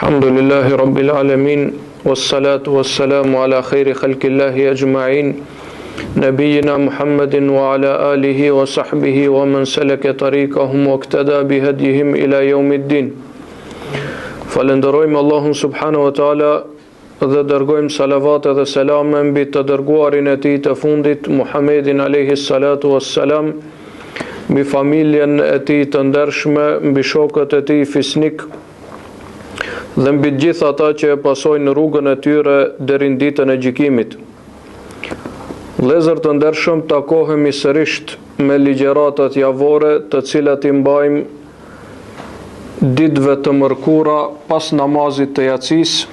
Alhamdulillahi Rabbil Alamin, wassalatu wassalamu ala khairi khalqillahi ajma'in, nabiyina Muhammadin wa ala alihi wa sahbihi wa man salaka tariqahum wa iqtada bi hadihim ila yawmiddin. Falenderojmë Allahun subhanahu wa taala dhe dërgojmë salavat dhe selame mbi të dërguarin e tij të fundit, Muhammedin alayhi salatu wassalam, mbi familjen e tij të ndershme, mbi shokët e tij fisnik dhe mbi të gjithë ata që e pasojnë rrugën e tyre deri në ditën e gjykimit. Vëllezër të ndershëm, takohemi sërish me ligjëratat javore, të cilat i mbajmë ditëve të mërkura pas namazit të jacis.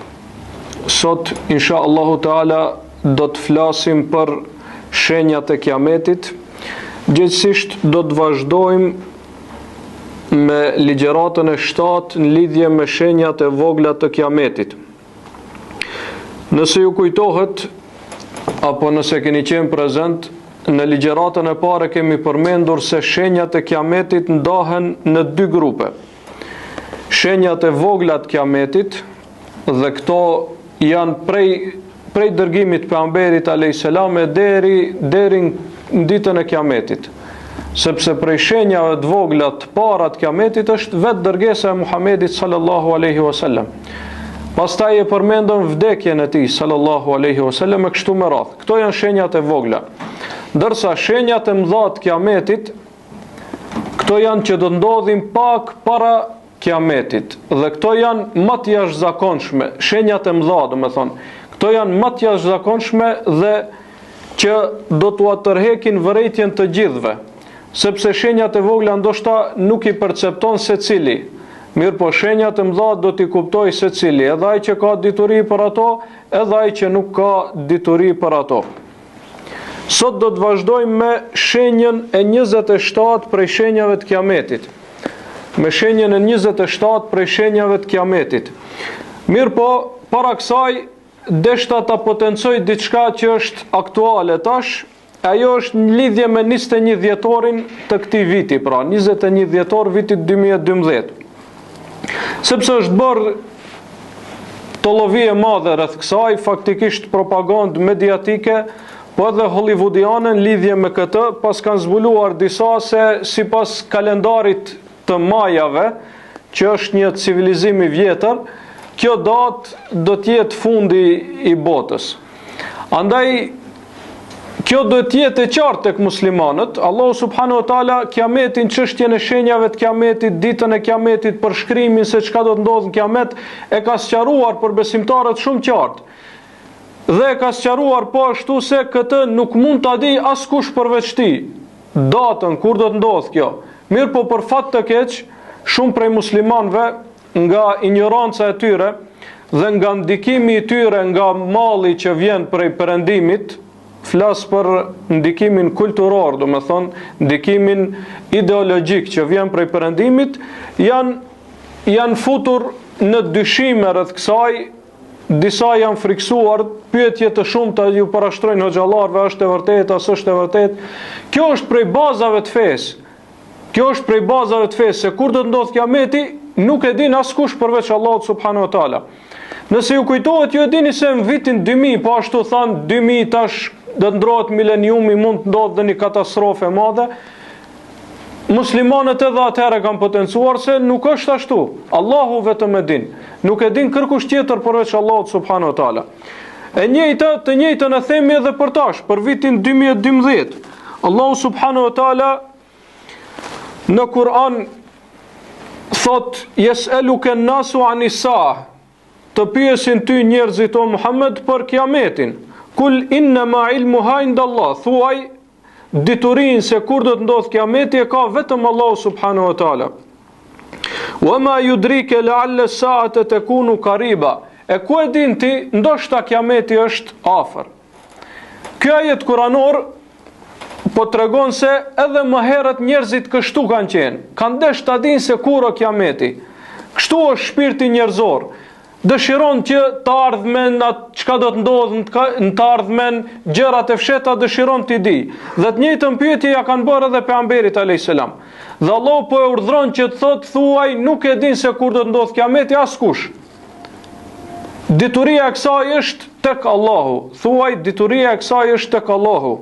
Sot, insha Allahu Teala, do të flasim për shenjat e kiametit. Gjithsesi do të vazhdojmë me ligjëratën e 7 në lidhje me shenjat e vogla të kiametit. Nëse ju kujtohet, apo nëse keni qenë prezent, në ligjëratën e parë kemi përmendur se shenjat e kiametit ndahen në 2 grupe. Shenjat e vogla të kiametit, dhe këto janë prej dërgimit pejgamberit alayhis salam deri në ditën e kiametit. Sepse prej shenjave të vogla të para të kiametit është vetë dërgesa e Muhamedit sallallahu alaihi wasallam. Pastaj e përmendëm vdekjen e tij sallallahu alaihi wasallam e kështu me radhë. Këto janë shenjat e vogla. Ndërsa shenjat e mëdha të kiametit, këto janë që do ndodhin pak para kiametit, dhe këto janë më të jashtëzakonshme, shenjat e mëdha, domethënë, këto janë më të jashtëzakonshme dhe që do t'u tërheqin vërejtjen të gjithëve. Sepse shenjat e vogla ndoshta nuk i percepton secili, mirë po shenjat e mëdha do t'i kuptoj secili, edhe ai që ka dituri për ato, edhe ai që nuk ka dituri për ato. Sot do të vazhdojmë me shenjën e 27 prej shenjave të kiametit. Me shenjën e 27 prej shenjave të kiametit. Mirë po, para kësaj, deshta ta potencoj diçka që është aktuale tash. Ajo është në lidhje me 21 dhjetorin të këtij viti, pra 21 dhjetor vitit 2012. Sepse është bërë tollovi e madhe rreth kësaj, faktikisht propagandë mediatike, po edhe hollywoodiane në lidhje me këtë, pas kanë zbuluar disa se sipas kalendarit të majave, që është një civilizim i vjetër, kjo datë do të jetë fundi i botës. Andaj kjo do të jetë e qartë tek muslimanët. Allahu subhanahu wa taala kiametin, çështjen e shenjave të kiametit, ditën e kiametit, përshkrimin se çka do të ndodhë në kiamet, e ka sqaruar për besimtarët shumë qartë. Dhe e ka sqaruar po ashtu se këtë nuk mund ta di askush përveç tij, datën kur do të ndodhë kjo. Mirë po për fat të keq, shumë prej muslimanëve nga ignoranca e tyre dhe nga ndikimi i tyre nga malli që vjen prej perëndimit, flas për ndikimin kulturor, do me thonë ndikimin ideologjik që vjen prej perëndimit, janë futur në dyshime rreth kësaj, disa janë friksuar, pyetje të shumta ju parashtrojnë hoxhallarëve, është e vërtetë, as është e vërtetë. Kjo është prej bazave të fesë. Kjo është prej bazave të fesë, se kur do të ndodhë kiameti, nuk e din askush përveç Allahut subhanahu wa taala. Nëse ju kujtohet, ju e dini se në vitin 2000, po ashtu thanë 2000 tash do të ndrohet mileniumi, mund të ndodhë dhe një katastrofë e madhe. Muslimanët edhe atëherë kanë potencuar se nuk është ashtu. Allahu vetëm e din. Nuk e din kërkush tjetër përveç Allahut subhanahu wa taala. Të njëjtën e themi edhe për tash, për vitin 2012. Allahu subhanahu wa taala në Kur'an thot: "Yes'aluka an-nasu 'anis-sa'ah", të pyesin ty njerëzit o Muhammed për kiametin. Kul innama ilmuha inda Allah, thuaj diturin se kur do të ndodhë kiameti e ka vetëm Allahu subhanahu wa taala. Wa ma yudrike la'alla as-sa'ata takunu qariba, e ku e din ti, ndoshta kiameti është afër. Ky ajet kuranor po tregon se edhe më herët njerëzit kështu kanë qenë, kanë desh ta dinë se kur o kiameti. Kështu është shpirti njerëzor. Dëshiron që të ardhmen atë çka do të ndodhë në të ardhmen, gjërat e fsheta dëshiron t'i di. Dhe të njëjtën pyetje ja kanë bërë edhe pejgamberit alayhis salam. Dhe Allah po e urdhron që të thotë thuaj nuk e din se kur do të ndodhë kiameti askush. dituria e kësaj është tek Allahu. Thuaj, dituria e kësaj është tek Allahu.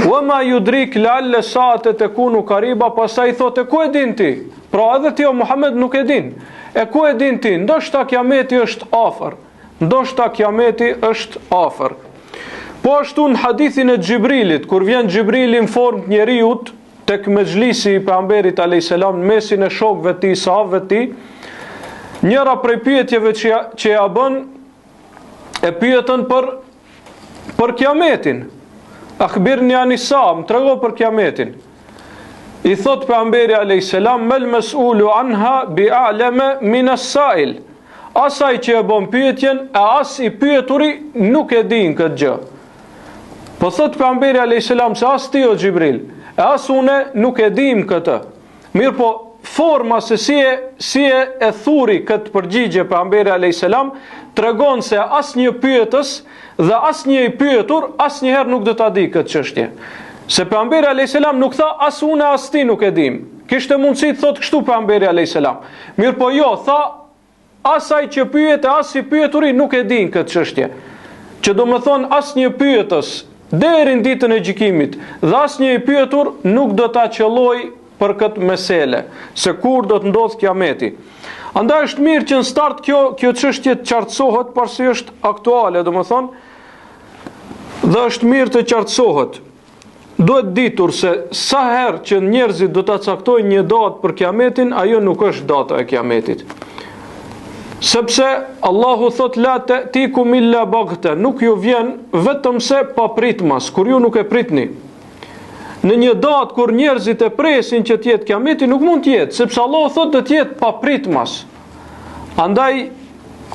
Wa ma yudrik la'alla sa'at takunu qariba, pastaj thotë ku e din ti? Pra edhe ti o Muhammed nuk e din. E ku e din ti? Ndoshta kiameti është afër. Ndoshta kiameti është afër. Po ashtu në hadithin e Xhibrilit, kur vjen Xhibrili në formë të njeriut tek mexhlisi i pejgamberit alayhis salam në mesin e shokëve të tij, sahabëve të tij, njëra prej pyetjeve që ja bën, e pyetën për kiametin. Akhbirni ani sa, më trego për kiametin. I thot pejgamberi alayhis salam, mal mas'ulu anha bi a'lama min as-sa'il. Asaj që e bën pyetjen, e as i pyeturi nuk e din këtë gjë. Po thot pejgamberi alayhis salam se as ti o Xhibril, e as unë nuk e dim këtë. Mirë po, forma se si e thuri këtë përgjigje pejgamberi alayhis salam tregon se asnjë pyetës dhe asnjë i pyetur asnjëherë nuk do ta di këtë çështje. Se pejgamberi alayhis salam nuk tha as unë as ti nuk e dim. Kishte mundësi të thotë kështu pejgamberi alayhis salam. Mirë po jo, tha asaj që pyet e as i pyeturi nuk e din këtë çështje. Që do më thonë asnjë pyetës deri në ditën e gjykimit dhe asnjë i pyetur nuk do ta qelloj për këtë mesele, se kur do të ndodh kiameti. Andaj është mirë që në start kjo çështje të qartësohet, pasi është aktuale, domethënë, dhe është mirë të qartësohet. Duhet ditur se sa herë që njerëzit do ta caktojnë një datë për kiametin, ajo nuk është data e kiametit. Sepse Allahu thot la ta'tikum illa baghta, nuk ju vjen vetëm se pa pritmas, kur ju nuk e pritni. Në një datë kur njerëzit e presin që të jetë kiameti, nuk mund të jetë, sepse Allahu thot do të jetë pa pritmas. Andaj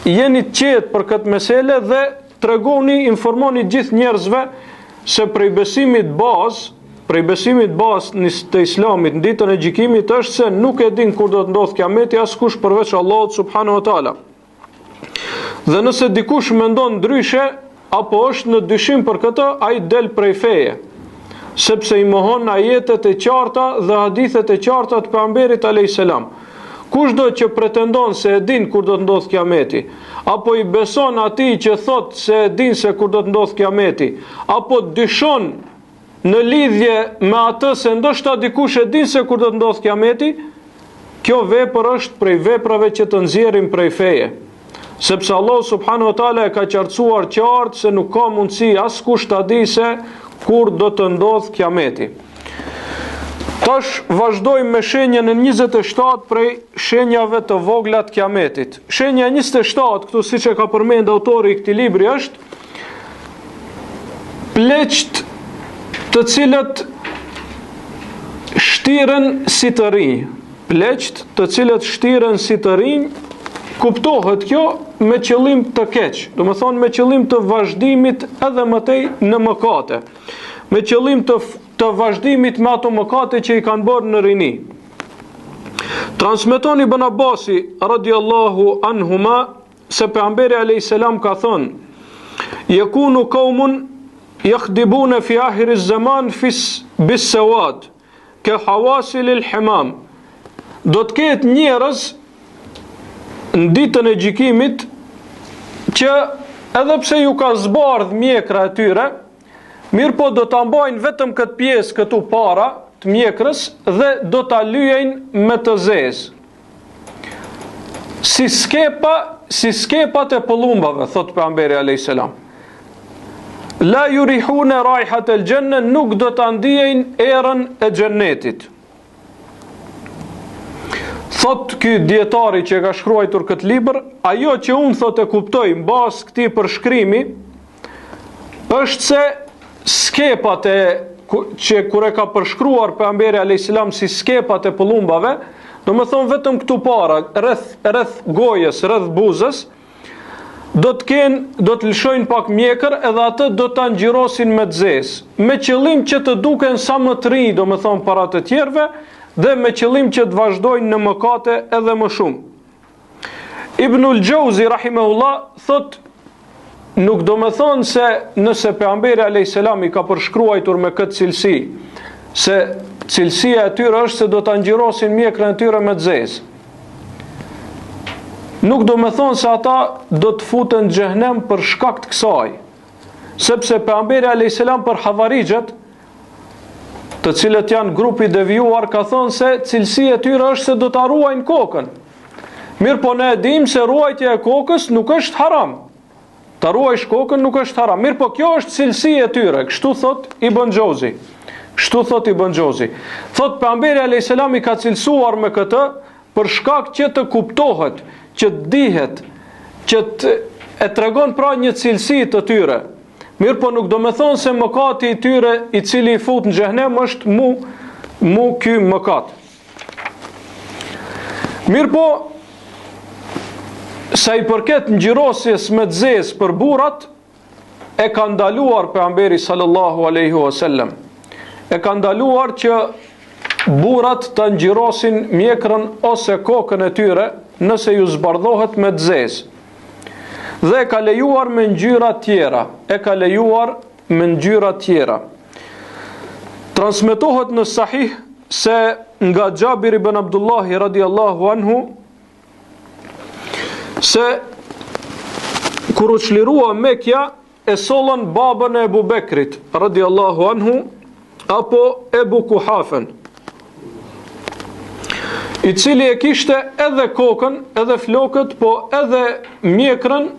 jeni të qetë për këtë mesele dhe tregoni, informoni gjithë njerëzve se prej besimit bazë të Islamit në ditën e gjykimit është se nuk e din kur do të ndodh kiameti askush përveç Allahut subhanahu wa taala. Dhe nëse dikush mendon ndryshe apo është në dyshim për këtë, ai del prej feje, sepse i mohon ajetet e qarta dhe hadithet e qarta të pejgamberit alayhis salam. Kushdo që pretendon se e din kur do të ndodh kiameti, apo i beson atij që thot se e din se kur do të ndodh kiameti, apo dyshon në lidhje me atë se ndoshta dikush e din se kur do të ndodh kiameti, kjo vepër është prej veprave që të nxjerrin prej feje. Sepse Allah subhanahu wa taala e ka qartësuar qartë se nuk ka mundësi askush ta di se kur do të ndodh kiameti. Tash vazhdojmë me shenjën e 27 prej shenjave të vogla të kiametit. Shenja 27, këtu siç e ka përmend autori i këtij libri, është pleqt të cilët shtiren si të rinj. Pleqt të cilët shtiren si të rinj, kuptohet kjo me qëllim të keq, do të thonë me qëllim të vazhdimit edhe më tej në mëkate, me qëllim të vazhdimit me ato mëkate që i kanë bërë në rini. Transmeton Ibn Abbasi radiallahu anhuma se pejgamberi alayhis salam ka thënë: "Yakunu qaumun yakhdibuna fi akhir az-zaman bis sawad ka hawasil al-hamam." Do të ketë njerëz në ditën e gjykimit që edhe pse ju ka zbardh mjekra e tyre, mirë po do ta mbajnë vetëm këtë pjesë këtu para të mjekrës dhe do ta lyejnë me të zezë. Si skepat e pëllumbave, thot pejgamberi alayhis salam. La yurihuna raihat al-janna, nuk do ta ndiejnë erën e xhennetit. Thot ky dietari që ka shkruar këtë libër, ajo që unë thot e kuptoj mbas këtij përshkrimi është se skepat që kur e ka përshkruar pejgamberi alayhis salam si skepat e pëllumbave, do më thonë vetëm këtu para, rreth gojës, rreth buzës, do të lëshojnë pak mjekër edhe atë do ta ngjyrosin me zezë, me qëllim që të duken sa më të rinj, do më thonë para të tjerëve, dhe me qëllim që të vazhdojnë në mëkate edhe më shumë. Ibnul Jauzi rahimahullah thot, nuk do më thonë se nëse pejgamberi alayhis salam i ka përshkruar me këtë cilësi, se cilësia e tyre është se do ta ngjyrosin mjekrën e tyre me zezë. nuk do me thonë se ata do të futen në xhehenem për shkak të kësaj, sepse pejgamberi alayhis salam për havarijët, të cilët janë grupi devijuar, ka thonë se cilësia e tyre është se do ta ruajnë kokën. Mirë po ne e dim se ruajtja e kokës nuk është haram. Ta ruajsh kokën nuk është haram. Mirë po kjo është cilësia e tyre. Kështu thot Ibn Xhauzi. Thot pejgamberi alayhis salam i ka cilësuar me këtë për shkak që të kuptohet, që të dihet, që të e tregon pra një cilësi të tyre. Mirë po nuk do me thonë se mëkati i tyre i cili i fut në xhehenem është mu ky mëkat. Mirë po, sa i përket ngjyrosjes me zezë për burrat, e ka ndaluar pejgamberi sallallahu alaihi wasallam. E ka ndaluar që burrat të ngjyrosin mjekrën ose kokën e tyre nëse ju zbardhohet me zezë. Dhe e ka lejuar me ngjyra tjera. Transmetohet në sahih se nga Xhabir ibn Abdullah radiallahu anhu se kur u çlirua Mekja e sollën babën e Ebu Bekrit radiallahu anhu apo Ebu Kuhafen, i cili e kishte edhe kokën, edhe flokët, po edhe mjekrën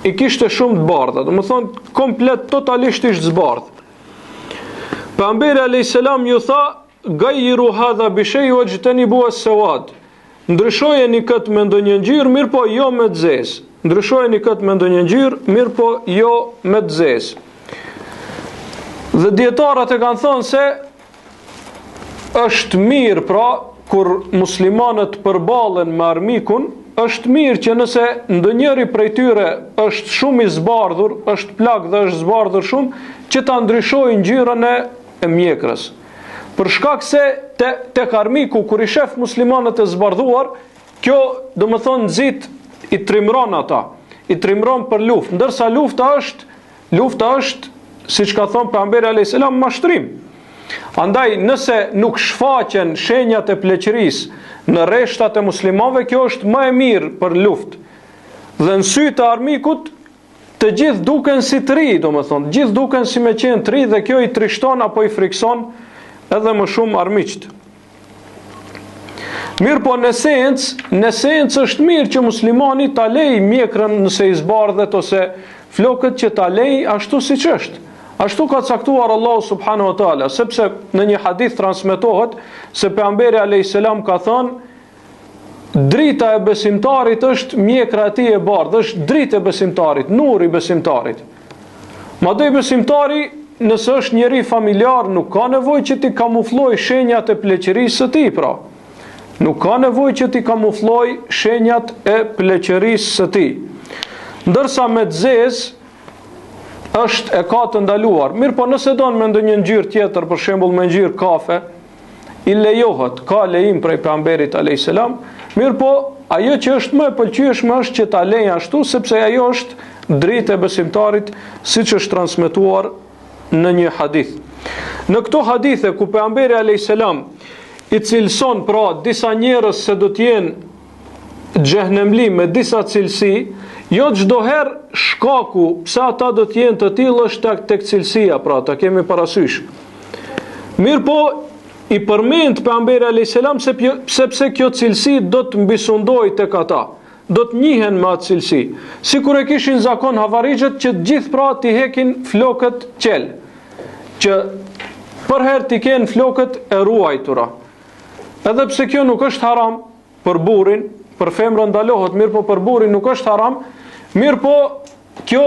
i kishte shumë të bardha, do më thonë komplet totalisht ishte zbardh. Pejgamberi alayhis salam ju tha: "Gayyiru hadha bi shay wajtanibu as-sawad." Ndryshojeni këtë me ndonjë ngjyrë, mirë po jo me të zezë. Ndryshojeni këtë me ndonjë ngjyrë, mirë po jo me të zezë. Dhe dietarët e kanë thënë se është mirë pra kur muslimanët përballen me armikun, është mirë që nëse ndonjëri prej tyre është shumë i zbardhur, është plak dhe është zbardhur shumë, që ta ndryshojë ngjyrën e mjekrës. Për shkak se tek armiku kur i shef muslimanët e zbardhuar, kjo do më thonë nxit i trimron ata, i trimron për luftë, ndërsa lufta është siç ka thënë pejgamberi alayhis salam mashtrim. Andaj nëse nuk shfaqen shenjat e pleqërisë në rreshtat e muslimanëve, kjo është më e mirë për luftë. Dhe në sy të armikut të gjithë duken si të ri, domethënë, gjithë duken si me qenë të ri dhe kjo i trishton apo i frikson edhe më shumë armiqt. Mirë po në esencë është mirë që muslimani ta lej mjekrën nëse i zbardhet ose flokët që ta lej ashtu siç është. Ashtu ka caktuar Allahu subhanahu wa taala, sepse në një hadith transmetohet se pejgamberi alayhis salam ka thënë: drita e besimtarit është mjekra e tij e bardhë, është dritë e besimtarit, nuri i besimtarit. Madje besimtari, nëse është njeri familjar, nuk ka nevojë që ti kamufloj shenjat e pleqërisë së tij, pra. Nuk ka nevojë që ti kamufloj shenjat e pleqërisë së tij. Ndërsa me zezë është e ka të ndaluar. Mirë po nëse don me ndonjë ngjyrë tjetër, për shembull me ngjyrë kafe, i lejohet, ka lejim prej pejgamberit alayhis salam. Mirë po ajo që është më e pëlqyeshme është që ta lej ashtu, sepse ajo është dritë e besimtarit, siç është transmetuar në një hadith. Në këto hadithe ku pejgamberi alayhis salam i cilëson pra disa njerëz se do të jenë xhehenemli me disa cilësi, jo çdo herë shkaku pse ata do të jenë të tillë është tek cilësia, pra ta kemi parasysh. Mirë po i përmend pejgamberi alayhis salam sepse kjo cilësi do të mbisundojë tek ata, do të njihen me atë cilësi. Sikur e kishin zakon havarijët që të gjithë pra t'i hekin flokët qel, që për herë t'i kenë flokët e ruajtura. Edhe pse kjo nuk është haram për burrin, për femrën ndalohet, mirë po për burrin nuk është haram, mirë po kjo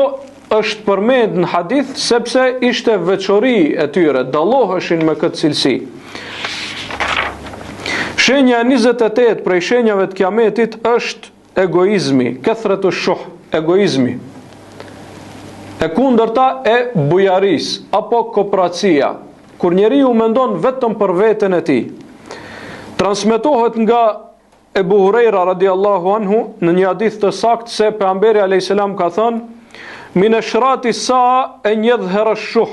është përmend në hadith sepse ishte veçori e tyre, dalloheshin me këtë cilësi. Shenja 28 prej shenjave të kiametit është egoizmi, kathratu shuh, egoizmi. E kundërta e bujaris apo kopracia, kur njeriu mendon vetëm për veten e tij. Transmetohet nga Ebu Hurajra radiallahu anhu në një hadith të saktë se pejgamberi alayhis salam ka thënë: min ashrati saa an yadhhara ash-shuh.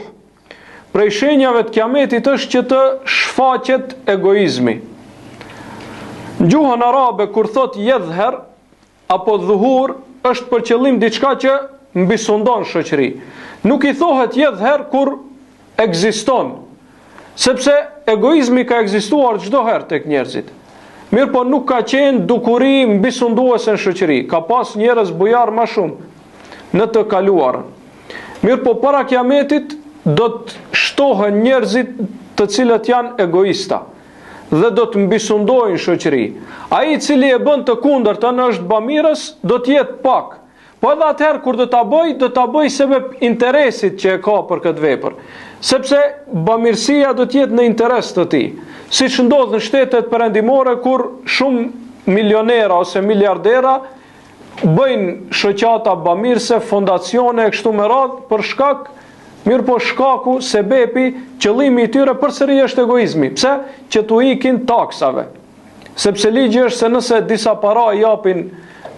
Prej shenjave të kiametit është që të shfaqet egoizmi. Në gjuhën arabe kur thot yadhhar, apo dhuhur është për qëllim diçka që mbisundon shoqëri. Nuk i thohet gjithherë kur ekziston, sepse egoizmi ka ekzistuar çdo herë tek njerëzit. Mirë po nuk ka qenë dukuri mbisunduese në shoqëri. Ka pas njerëz bujar më shumë në të kaluarën. Mirë po para kiametit do të shtohen njerëzit të cilët janë egoista dhe do të mbisundojnë shoqëri. Ai i cili e bën të kundërtën është bamirës, do të jetë pak. Po edhe atëherë kur do ta bëj sebeb interesit që e ka për këtë vepër. Sepse bamirësia do të jetë në interes të tij. Siç ndodh në shtetet perëndimore kur shumë milionera ose miliardera bëjnë shoqata bamirëse, fondacione e kështu me radhë për shkak. Mirë po shkaku, sebepi, qëllimi i tyre përsëri është egoizmi. Pse? Që t'u ikin taksave. Sepse ligji është se nëse disa para japin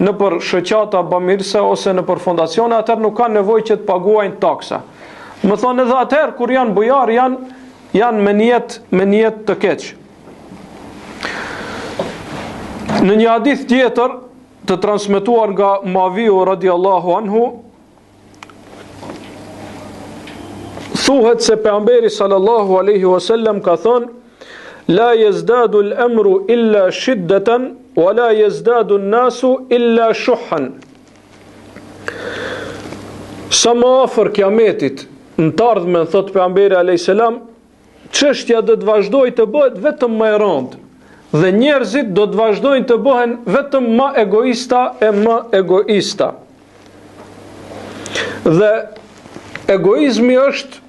në për shoqata bamirëse ose në për fondacione, atëherë nuk kanë nevojë që të paguajnë taksa. Më thonë edhe atëherë kur janë bujar, janë me niyet të keq. Në një hadith tjetër të transmetuar nga Muaviu radiallahu anhu, thuhet se pejgamberi sallallahu alaihi wasallam ka thënë: la yazdadu al-amru illa shiddatan wa la yazdadu an-nasu illa shuhan. Sa më afër kiametit, në të ardhmen, thot pejgamberi alayhis salam, çështja do të vazhdojë të bëhet vetëm më e rëndë dhe njerëzit do të vazhdojnë të bëhen vetëm më egoista e më egoista. Dhe egoizmi është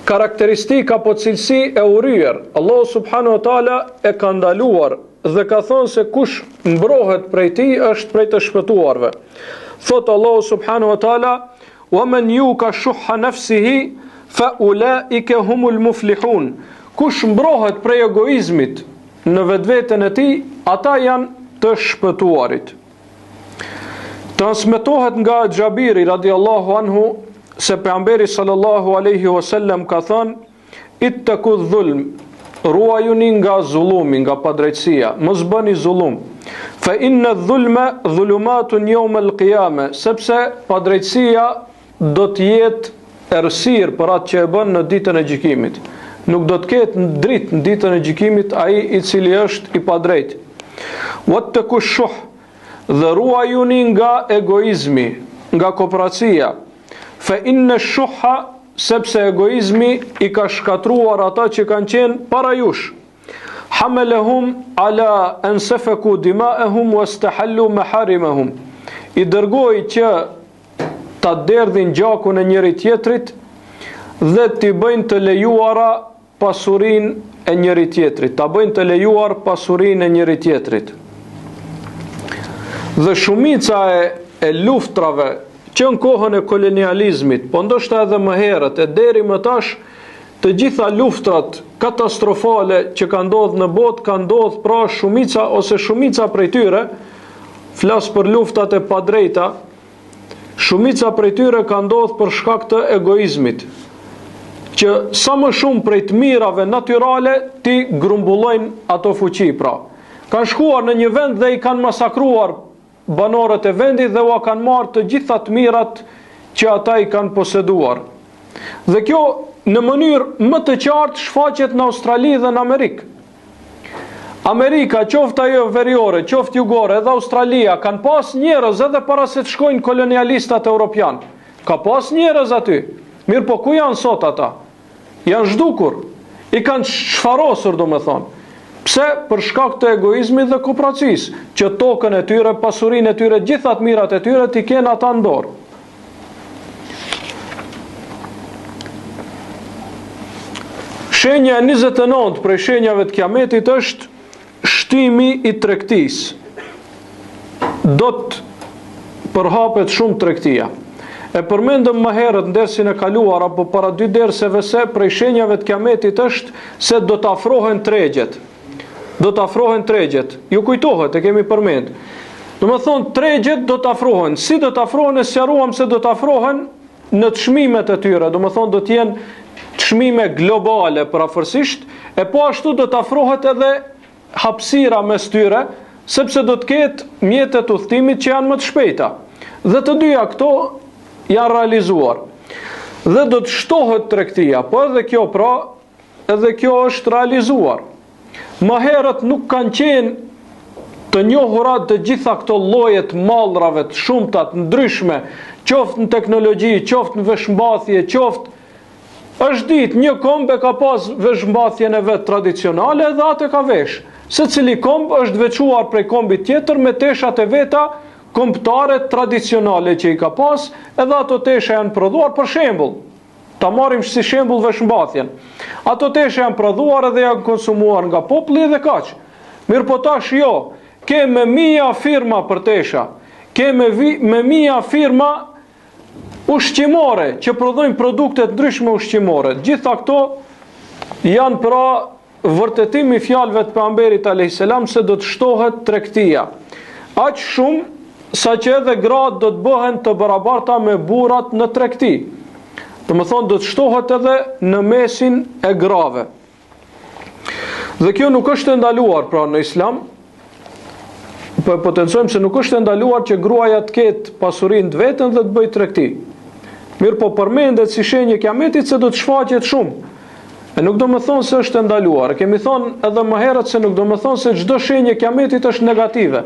karakteristik apo cilësi e urryer. Allah subhanahu wa taala e ka ndaluar dhe ka thonë se kush mbrohet prej tij është prej të shpëtuarve. Thot Allah subhanahu wa taala: "Wa man yuka shuhha nafsihi fa ulaika humul muflihun." Kush mbrohet prej egoizmit në vetveten e tij, ata janë të shpëtuarit. Transmetohet nga Xhabiri radiallahu anhu se pejgamberi sallallahu alaihi wasallam ka thënë: ittaku dhulm, ruajuni nga zullumi, nga padrejtësia, mos bëni zullum. Fa inna dhulma dhulumatun yawm al-qiyama, sepse padrejtësia do të jetë errësirë për atë që e bën në ditën e gjykimit. Nuk do të ketë dritë në ditën e gjykimit ai i cili është i padrejtë. Wattaku shuh, dhe ruajuni nga egoizmi, nga kooperacia. Fa inna shuha, sepse egoizmi i ka shkatruar ata që kanë qenë para jush. Hamalahum ala an safaku dima'ahum wastahallu maharimahum. I dërgoi që ta derdhin gjakun e njëri tjetrit dhe t'i bëjnë të lejuara pasurinë e njëri tjetrit, ta bëjnë të lejuar pasurinë e njëri tjetrit. Dhe shumica e luftrave që në kohën e kolonializmit, po ndoshta edhe më herët e deri më tash, të gjitha luftrat katastrofale që ka ndodhur në botë, ka ndodhur pra shumica prej tyre, flas për luftat e padrejta, shumica prej tyre ka ndodhur për shkak të egoizmit, që sa më shumë prej të mirave natyrale ti grumbullojnë ato fuqi pra. Kanë shkuar në një vend dhe i kanë masakruar banorët e vendit dhe ua kanë marrë të gjitha të mirat që ata i kanë poseduar. Dhe kjo në mënyrë më të qartë shfaqet në Australi dhe në Amerikë. Amerika, qoftë ajo veriore, qoftë jugore, edhe Australia kanë pas njerëz edhe para se të shkojnë kolonialistat europian. Ka pas njerëz aty. Mirë po ku janë sot ata? Janë zhdukur. I kanë shfarosur, domethënë. Pse? Për shkak të egoizmit dhe kooperacisë, që tokën e tyre, pasurinë e tyre, gjithat mirat e tyre t'i kenë ata në dorë. Shenja 29 prej shenjave të kiametit është shtimi i tregtisë. Do të përhapet shumë tregtia. E përmendëm më herët në dersin e kaluar apo para 2 derseve se prej shenjave të kiametit është se do të afrohen tregjet. Do të afrohen tregjet. Ju kujtohet, e kemi përmend. Do më thonë, tregjet do të afrohen. Si do të afrohen, e sqaruam se do të afrohen në të çmimet e tyre. Do më thonë, do të jenë çmime globale përafërsisht, e po ashtu do të afrohet edhe hapësira mes tyre, sepse do të ketë mjetet udhëtimit që janë më të shpejta. Dhe të dyja këto janë realizuar. Dhe do të shtohet tregtia, po edhe kjo është realizuar. Më herët nuk kanë qenë të njohura të gjitha këto llojet mallrave të shumta të ndryshme, qoftë në teknologji, qoftë në veshmbathje, qoftë është ditë një komb e ka pas veshmbathjen e vet tradicionale dhe atë ka vesh. Secili komb është veçuar prej kombit tjetër me teshat e veta kombëtare tradicionale që i ka pas, edhe ato tesha janë prodhuar. Për shembull, ta marrim si shembull veshmbathjen. Ato tesha janë prodhuar dhe janë konsumuar nga populli dhe kaq. Mirë po tash jo, ke me mija firma për tesha, ke me mija firma ushqimore që prodhojnë produkte të ndryshme ushqimore. Gjitha këto janë pra vërtetim i fjalëve të pejgamberit alayhis salam se do të shtohet tregtia. Aq shumë sa që edhe gratë do të bëhen të barabarta me burrat në tregti. Do të thonë do të shtohet edhe në mesin e grave. Dhe kjo nuk është ndaluar pra në Islam. Po potencojmë se nuk është ndaluar që gruaja të ketë pasurinë të vetën dhe të bëjë tregti. Mirë po përmendet si shenjë kiametit se do të shfaqet shumë. E nuk do më thonë se është ndaluar. Kemi thonë edhe më herët se nuk do më thonë se çdo shenjë kiametit është negative.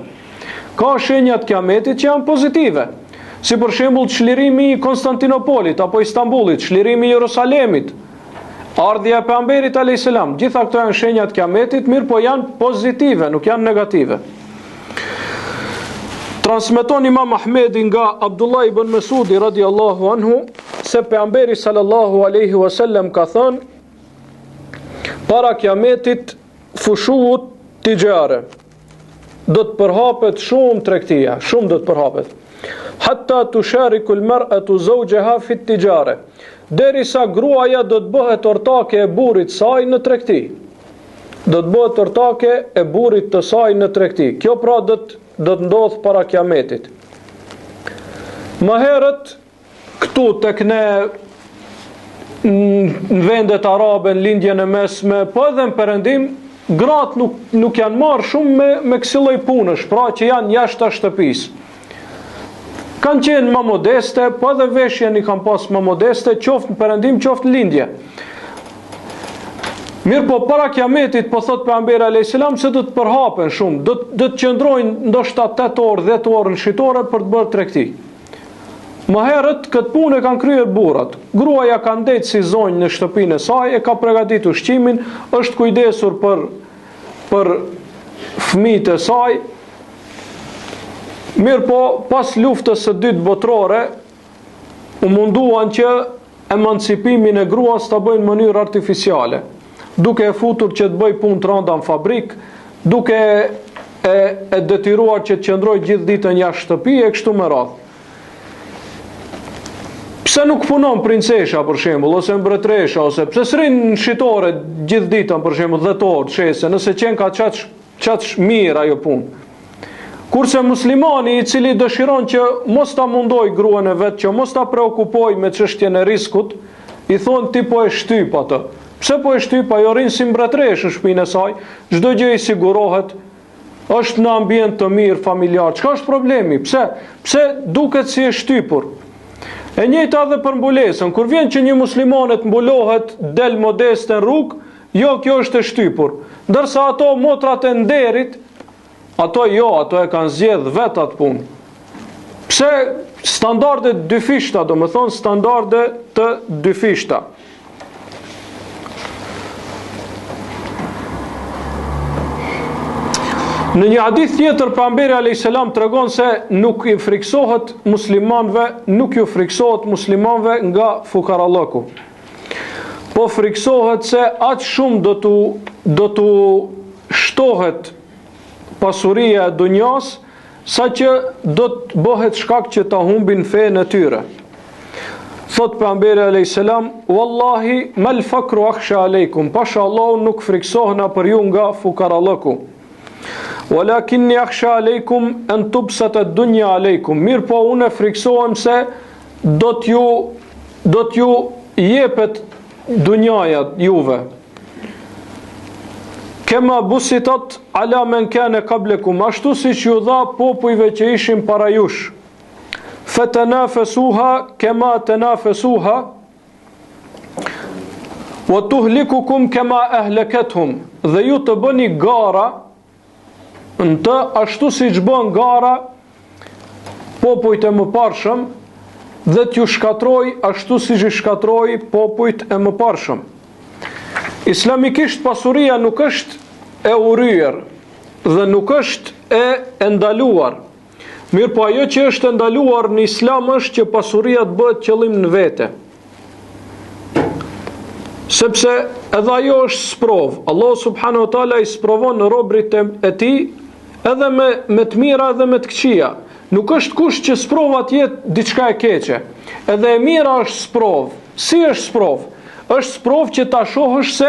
Ka shenjat kiametit që janë pozitive. Si për shembull çlirimi i Konstantinopolit apo Istanbulit, çlirimi i Jerusalemit, ardhja e pejgamberit alayhis salam. Gjitha këto janë shenjat kiametit, mirë po janë pozitive, nuk janë negative. Transmeton Imam Ahmedi nga Abdullah ibn Mesudi radiallahu anhu se pejgamberi sallallahu alaihi wasallam ka thënë: para kiametit fushuut tijare, do të përhapet shumë tregtia, shumë do të përhapet. Hatta tushariku al-mar'atu zawjaha fi at-tijara, derisa gruaja do të bëhet ortake e burrit saj në tregti. Do të bëhet ortake e burrit të saj në tregti. Kjo pra do të ndodh para kiametit. Më herët këtu tek ne në vendet arabe, në lindjen e mesme, po edhe në perëndim, gratë nuk janë marrë shumë me kësi lloj punësh, pra që janë jashtë shtëpisë. Kanë qenë më modeste, po edhe veshjen i kanë pas më modeste, qoftë në perëndim, qoftë në lindje. Mirë po para kiametit, po thot pejgamberi alayhis salam se do të përhapen shumë, do të qëndrojnë ndoshta 8 orë, 10 orë në shitore për të bërë tregti. Më herët këtë punë e kanë kryer burrat. Gruaja ka ndetë si zonjë në shtëpinë e saj, e ka përgatitur ushqimin, është kujdesur për fëmijët e saj. Mirë po, pas luftës së dytë botërore, u munduan që emancipimin e gruas ta bëjnë në mënyrë artificiale, duke e futur që të bëj punë të rënda në fabrik, duke e detyruar që të qëndroj gjithë ditën jashtë shtëpie e kështu me radhë. Pse nuk punon princesha për shembull, ose mbretëresha, ose pse s'rin në shitore gjithë ditën për shembull 10 orë shese, nëse qenë ka çaq mirë ajo punë. Kurse muslimani i cili dëshiron që mos ta mundoj gruan e vet, që mos ta preokupoj me çështjen e riskut, i thon ti po e shtyp atë. Pse po e shtyp, ajo rrin si mbretëresh në shtëpinë e saj, çdo gjë i sigurohet, është në ambient të mirë familjar. Çka është problemi? Pse duket si e shtypur? E njëjta edhe për mbulesën. Kur vjen që një muslimane të mbulohet, del modeste në rrugë, jo, kjo është e shtypur. Ndërsa ato motrat e nderit, ato e kanë zgjedh vetë atë punë. Pse standarde dyfishta, do më thonë standarde të dyfishta. Në një hadith tjetër pejgamberi alayhis salam tregon se nuk ju friksohet muslimanëve nga fukarallëku. Po friksohet se aq shumë do tu shtohet pasuria e dunjas, saqë do të bëhet shkak që ta humbin fenë e tyre. Thot pejgamberi alayhis salam: "Wallahi mal fakru akhsha aleikum", pasha Allah nuk friksohena për ju nga fukarallëku. Walakinni akhsha aleikum an tubsat ad-dunya aleikum. Mirë po unë friksohem se do t'ju jepet dunjaja juve. kema busitat ala men kane qablekum, ashtu si që ju dha popujve që ishin para jush. Fatanafasuha kema tanafasuha wa tuhlikukum kema ahlakathum, dhe ju të bëni gara në të ashtu si që bën gara popujt e mëparshëm, dhe t'ju shkatroj ashtu si që shkatroj popujt e mëparshëm. Islamikisht pasuria nuk është e uryer dhe nuk është e ndaluar. Mirë po ajo që është ndaluar në Islam është që pasuria të bëhet qëllim në vete. Sepse edhe ajo është sprov. Allah subhanahu wa taala i sprovon në robërit e tij edhe me të mira edhe me të këqija. Nuk është kush që sprova të jetë diçka e keqe. Edhe e mira është sprov. Si është sprov? Është sprov që ta shohësh se,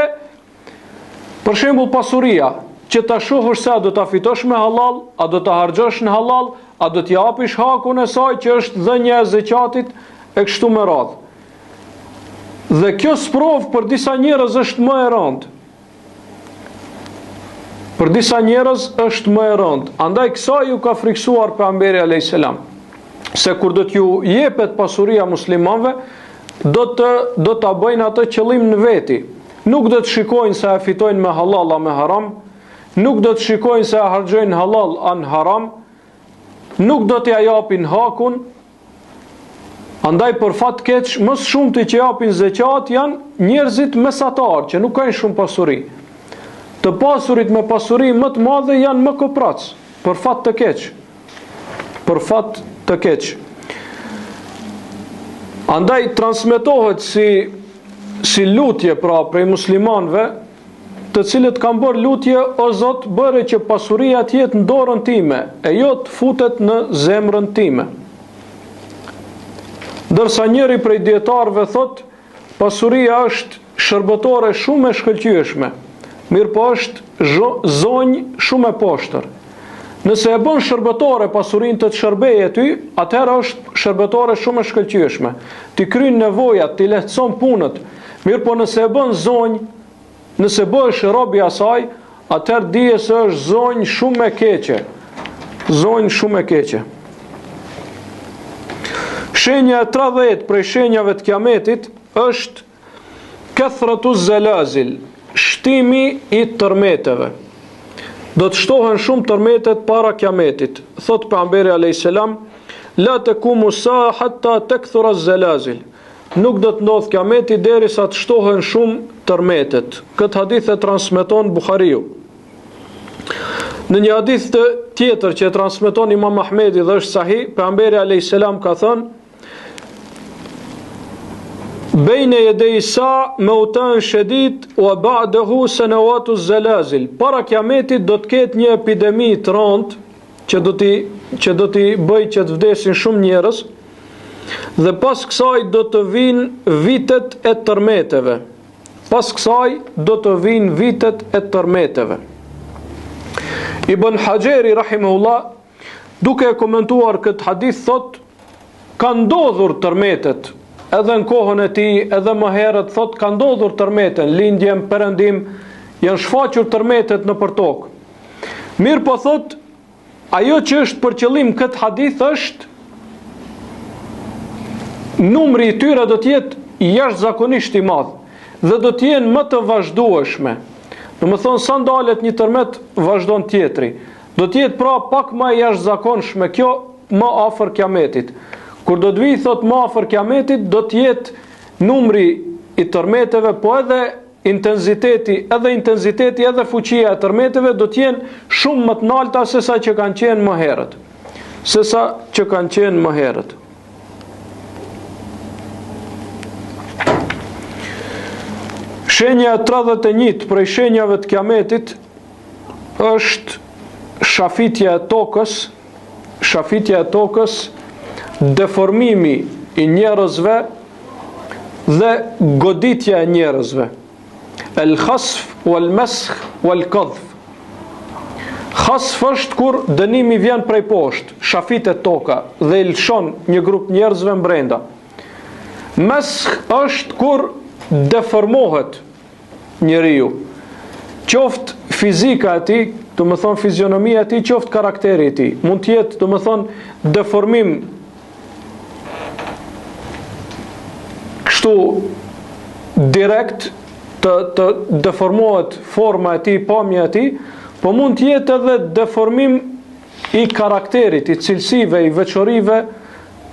për shembull pasuria, që ta shohësh se a do ta fitosh me halal, a do ta harxhosh në halal, a do t'i japish hakun e saj që është dhënia e zeqatit e kështu me radhë. Dhe kjo sprov për disa njerëz është më e rëndë. Për disa njerëz është më e rëndë. Andaj kësaj ju ka friksuar pejgamberi alayhis salam, se kur do t'ju jepet pasuria muslimanëve, do ta bëjnë atë qëllim në veti. Nuk do të shikojnë se e fitojnë me halal a me haram, nuk do të shikojnë se e harxojnë halal a në haram, nuk do t'ja japin hakun. Andaj për fat keq, më së shumti që japin zeqat janë njerëzit mesatar që nuk kanë shumë pasuri. Të pasurit me pasuri më të madhe janë më koprac, për fat të keq. Për fat të keq. Andaj transmetohet si lutje pra prej muslimanëve, të cilët kanë bërë lutje: o Zot, bëre që pasuria të jetë në dorën time, e jo të futet në zemrën time. Ndërsa njëri prej dietarëve thot, pasuria është shërbëtore shumë e shkëlqyeshme, mirë po është zonjë shumë e poshtër. Nëse e bën shërbëtore pasurinë të shërbejë ty, atëherë është shërbëtore shumë e shkëlqyeshme. Ti kryen nevojat, ti lehtëson punët. Mirë po nëse e bën zonjë, nëse bëhesh rob i asaj, atëherë dije se është zonjë shumë e keqe. Zonjë shumë e keqe. Shenja e 30 prej shenjave të kiametit është kathratu zelazil, shtimi i tërmeteve. Do të shtohen shumë tërmetet para kiametit. Thot pejgamberi alayhis salam, la takumu sa hatta takthura zelazil. Nuk do të ndodh kiameti derisa të shtohen shumë tërmetet. Këtë hadith e transmeton Buhariu. Në një hadith tjetër që e transmeton Imam Ahmedi dhe është sahih, pejgamberi alayhis salam ka thënë: bejne jedej sa mautan shedid wa ba'dahu sanawatu zelazil. Para kiametit do të ketë një epidemi të rëndë që do t'i bëj që të vdesin shumë njerëz, dhe pas kësaj do të vinë vitet e tërmeteve. Pas kësaj do të vinë vitet e tërmeteve. Ibn Hajeri rahimahullah, duke e komentuar këtë hadith, thot: ka ndodhur tërmetet edhe në kohën e tij, edhe më herët, thot ka ndodhur tërmeten, lindjem, perëndim, janë shfaqur tërmetet në për tokë. Mirë po thot, ajo që është për qëllim këtë hadith është numri i tyre do të jetë jashtëzakonisht i madh dhe do të jenë më të vazhdueshme. Domethënë sa ndalet një tërmet vazhdon tjetri. Do të jetë pra pak më jashtëzakonshme kjo më afër kiametit. Kur do të vi, thot, më afër kiametit, do të jetë numri i tërmeteve, po edhe intensiteti edhe fuqia e tërmeteve do të jenë shumë më të larta se sa që kanë qenë më herët. Shenja 31 prej shenjave të kiametit është shafitja e tokës, deformimi i njerëzve dhe goditja e njerëzve. El khasf, wal mesh, wal kadhf. Khasf është kur dënimi vjen prej poshtë, shafitet toka dhe i lëshon një grup njerëzve mbrenda. Mesh është kur deformohet njeriu, qoftë fizika e tij, do të thonë fizionomia e tij, qoftë karakteri i tij. Mund të jetë, do të thonë, deformim kështu direkt, të deformohet forma e tij, pamja e tij, po mund të jetë edhe deformim i karakterit, i cilësive, i veçorive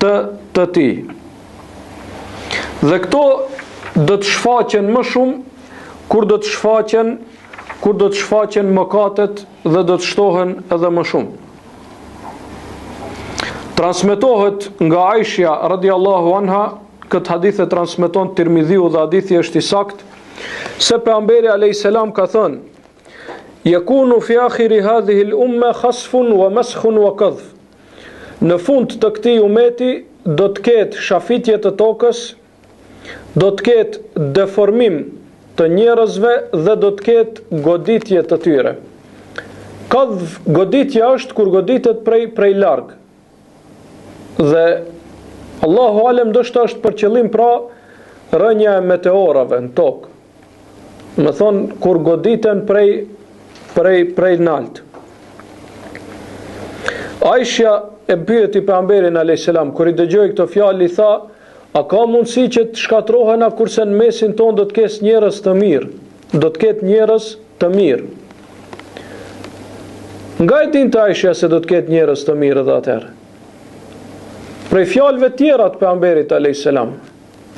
të tij. Dhe këto do të shfaqen më shumë kur do të shfaqen mëkatet dhe do të shtohen edhe më shumë. Transmetohet nga Aisha radhiyallahu anha, këtë hadith e transmeton Tirmidhiu dhe hadithi është i saktë, se pejgamberi alayhis salam ka thënë: "Yakunu fi akhiri hadhihi al-umma khasfun wa maskhun wa qadhf." Në fund të këtij umeti do të ketë shafitje të tokës, do të ketë deformim të njerëzve dhe do të ketë goditje të tyre. Qadhf, goditja është kur goditet prej larg. Dhe Allahu alem ndoshta është për qëllim pra rënja e meteorave në tokë. Më thonë kur goditen prej nalt. Aisha e pyeti pejgamberin alayhis salam, kur i dëgjoi këtë fjalë, i tha: "A ka mundësi që të shkatrohena kurse në mesin ton do të ketë njerëz të mirë, do të ketë njerëz të mirë?" Nga e dinte Aisha se do të ketë njerëz të mirë edhe atëherë? Prej fjalëve tjera të pejgamberit alayhis salam.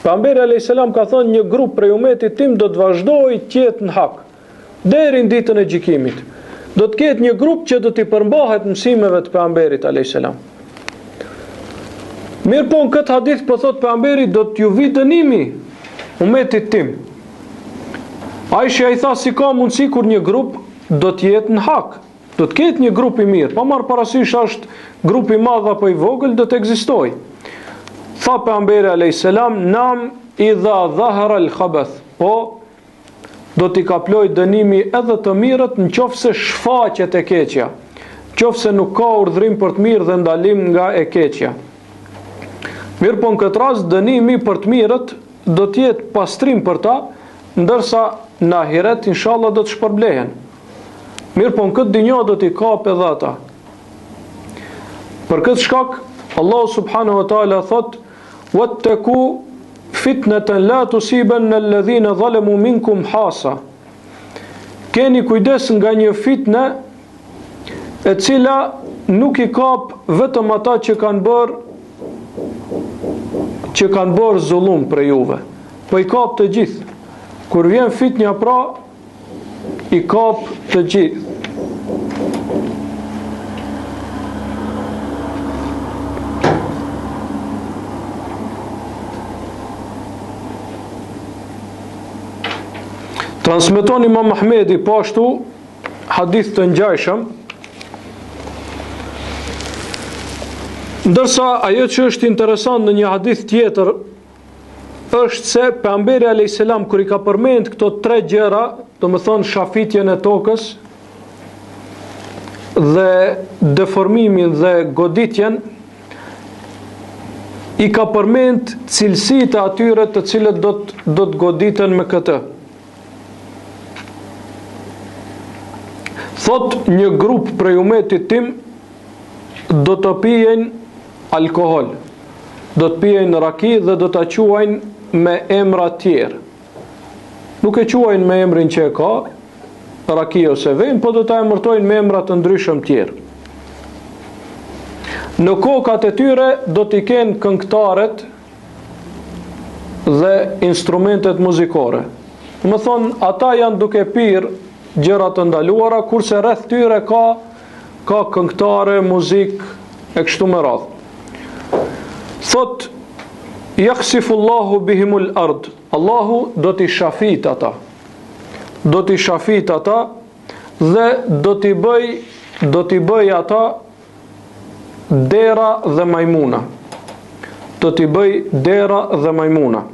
Pejgamberi alayhis salam ka thënë: "Një grup prej umetit tim do të vazhdojë të jetë në hak deri në ditën e gjykimit." Do të ketë një grup që do t'i përmbahet mësimeve të pejgamberit alayhis salam. Mirë po në këtë hadith po thot pejgamberi do t'ju vi dënimi umetit tim. Aisha i tha: "Si ka mundësi kur një grup do të jetë në hak? Do të ketë një grup i mirë, pa marrë parasysh është grup i madh apo i vogël, do të ekzistojë." Tha pejgamberi alayhis salam: "Nam idha dhahara al-khabath." Po do t'i kaploj dënimi edhe të mirët në qoftë se shfaqet e keqja, qoftë se nuk ka urdhrim për të mirë dhe ndalim nga e keqja. Mirë po në këtë rast dënimi për të mirët do t'jetë pastrim për ta, ndërsa në ahiret inshallah do të shpërblehen. Mirë po në këtë dinjo do t'i kap edhe ata. Për këtë shkak Allah subhanahu wa taala thot: "Wattaku fitnatan la tusibanna alladhina zalamu minkum hasa." Keni kujdes nga një fitnë e cila nuk i kap vetëm ata që kanë bërë zullum për juve, po i kap të gjithë. Kur vjen fitnja pra, i kap të gjithë. Transmeton Imam Ahmedi pashtu hadith të ngjashëm, ndërsa ajo që është interesant në një hadith tjetër është se pejgamberi alayhis salam kur i ka përmend këto tre gjëra, domethënë shafitjen e tokës dhe deformimin dhe goditjen, i ka përmend cilësitë e atyre të cilët do të goditen me këtë. Thot një grup prej umetit tim do të pijen alkohol, do të pijen raki dhe do të quajnë me emra tjerë. Nuk e quajnë me emrin që e ka, raki ose vin, po do të emërtojnë me emra të ndryshëm tjerë. Në kokat e tyre do t'i kenë këngëtarët dhe instrumentet muzikore. Më thonë, ata janë duke pirë gjëra të ndaluara, kurse rreth tyre ka këngëtare, muzik e kështu me radhë. Thot: "Yakhsifullahu bihimul ard." Allahu do t'i shafit ata. Do t'i shafit ata dhe do t'i bëj ata dera dhe majmuna. Do t'i bëj dera dhe majmuna.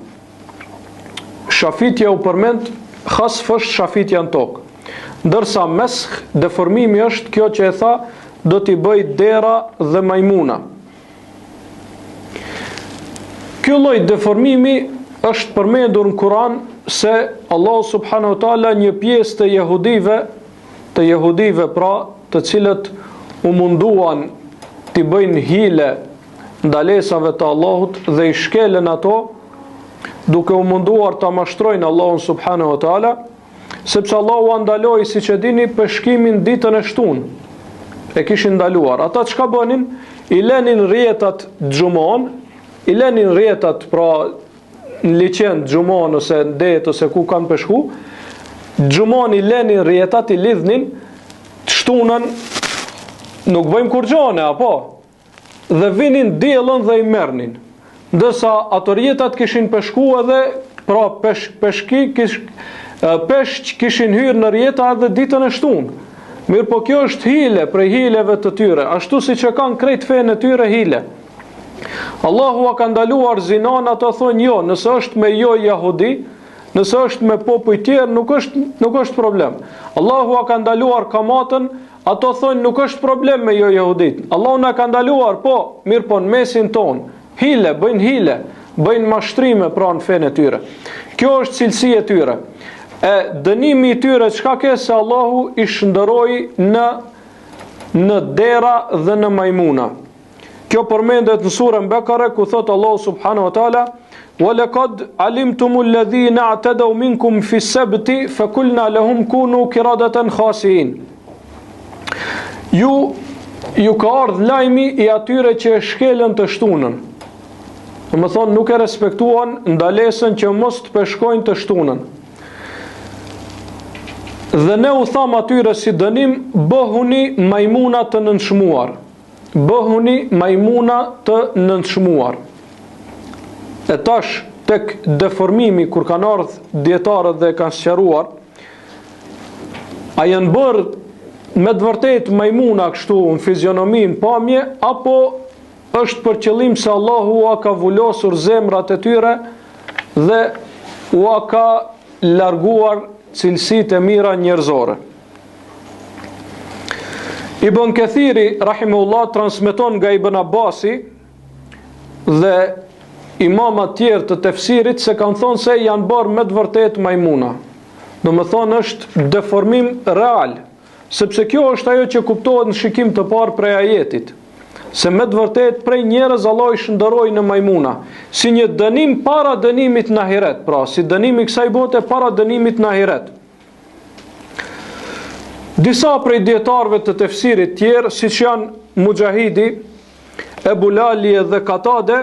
Shafitja u përmend, khasf është shafitja në tokë. Ndërsa mesh, deformimi është kjo që e tha, do t'i bëj dera dhe majmuna. Kjo lloj deformimi është përmendur në Kur'an se Allah subhanahu wa taala një pjesë të jehudive të jehudive, pra, të cilët u munduan t'i bëjnë hile ndalesave të Allahut dhe i shkelen ato, duke u munduar ta mashtrojnë Allahun subhanahu wa taala, sepse Allahu andaloi, siç e dini, peshkimin ditën e shtunë. E kishin ndaluar. Ata çka bënin? I lenin rrjetat xhumon, i lenin rrjetat, pra në liçen xhumon ose në det ose ku kanë peshku, xhumon i lenin rrjetat, i lidhnin, shtunën nuk bëjmë kurxhone, apo? Dhe vinin diellën dhe i merrnin. Ndërsa ato rrjetat kishin peshku edhe, pra peshq kishin hyrë në rrjeta edhe ditën e shtunë. Mirë, po kjo është hile prej hileve të tyre, ashtu si që kanë krejt fenë e tyre hile. Allahu a ka ndaluar zinan, ato thonë jo, nëse është me jo jahudi, nëse është me popuj tjerë, nuk është problem. Allahu a ka ndaluar kamatën, ato thonë nuk është problem me jo jahudit. Allahu na ka ndaluar, po, mirë po në mesin tonë, hile, bëjnë mashtrime pra në fenë e tyre. Kjo është cilësi e tyre. E dënimi i tyre çka ke, se Allahu i shndëroi në dera dhe në majmuna. Kjo përmendet në surën Bekare, ku thot Allahu subhanahu wa taala: "Wa laqad alimtumul ladhina a'tadaw minkum fi sabti fakulna lahum kunu qiradatan khasiin." Ju ka ardhur lajmi i atyre që e shkelën të shtunën. Do të thonë nuk e respektuan ndalesën që mos të peshkojnë të shtunën. Dhe ne u tham atyre si dënim, bëhuni majmuna të nënçmuar. Bëhuni majmuna të nënçmuar. E tash, tek deformimi, kur kanë ardhur dietarët dhe kanë sqaruar, a janë bërë me të vërtet majmuna kështu në fizionomi, në pamje, apo është për qëllim se Allahu a ka vullosur zemrat e tyre dhe u a ka larguar cilësitë e mira njerëzore. Ibn Kathiri rahimahullah transmeton nga Ibn Abbasi dhe imamat tjerë të tefsirit se kanë thonë se janë bërë me të vërtet majmuna. Do më thonë është deformim real, sepse kjo është ajo që kuptohet në shikim të parë prej ajetit, se me të vërtet prej njerëz Allah i shndëroi në majmuna, si një dënim para dënimit në ahiret, pra si dënimi kësaj bote para dënimit në ahiret. Disa prej dietarëve të tefsirit tjerë, siç janë Mujahidi, Ebu Lalje dhe Katade,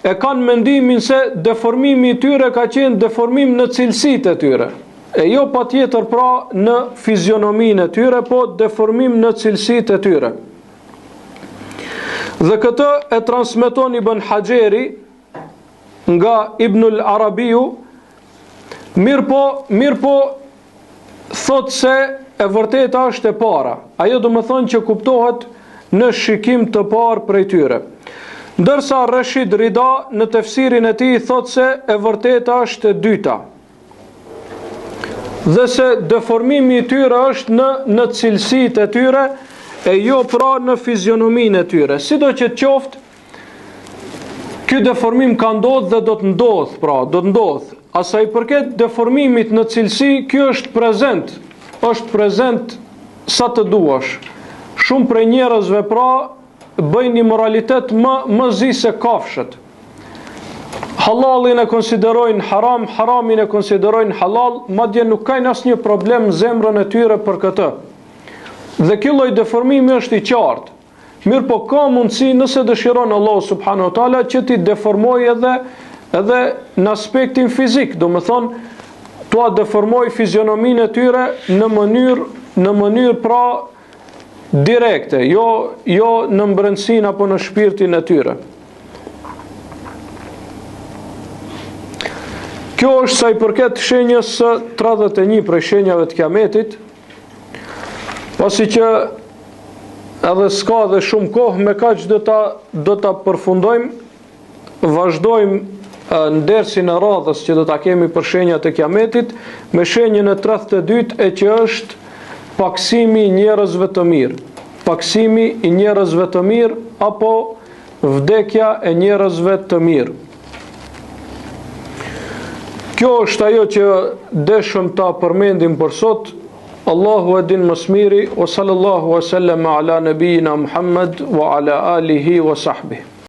e kanë mendimin se deformimi i tyre ka qenë deformim në cilësitë e tyre. E jo patjetër pra në fizionominë e tyre, po deformim në cilësitë e tyre. Dhe këtë e transmeton Ibn Hajeri nga Ibnul Arabiu, mirë po thot se e vërteta është e para. Ajo do më thonë që kuptohet në shikim të parë prej tyre. Ndërsa Rashid Rida në tefsirin e tij thot se e vërteta është e dyta. Dhe se deformimi i tyre është në cilësitë e tyre, e jo pra në fizionominë e tyre. Sido që qoftë, ky deformim ka ndodhur dhe do të ndodhë, pra, do të ndodhë. Asaj përket deformimit në cilësi, ky është prezent sa të duash. Shumë prej njerëzve pra bëjnë një moralitet më zi se kafshët. Halalin e konsiderojnë haram, haramin e konsiderojnë halal, madje nuk kanë asnjë problem në zemrën e tyre për këtë. Dhe ky lloj deformimi është i qartë. Mirë po ka mundësi, nëse dëshiron Allah subhanahu wa taala, që ti deformoj edhe në aspektin fizik, do më thonë, tua deformoj fizionominë e tyre në mënyrë pra direkte, jo në mbrëmsinë apo në shpirtin e tyre. Kjo është sa i përket shenjës së 31 prej shenjave të Kiametit, pasi që edhe s'ka dhe shumë kohë, me kaq do ta përfundojmë, vazhdojmë në dersin e radhës që do ta kemi për shenjat e Kiametit, me shenjën e 32 e që është paksimi i njerëzve të mirë. Paksimi i njerëzve të mirë apo vdekja e njerëzve të mirë. Kjo është ajo që deshëm ta përmendim për sot. Allahu e din më së miri. Wa sallallahu wa sallam ala nabiyina Muhammad wa ala alihi wa sahbihi.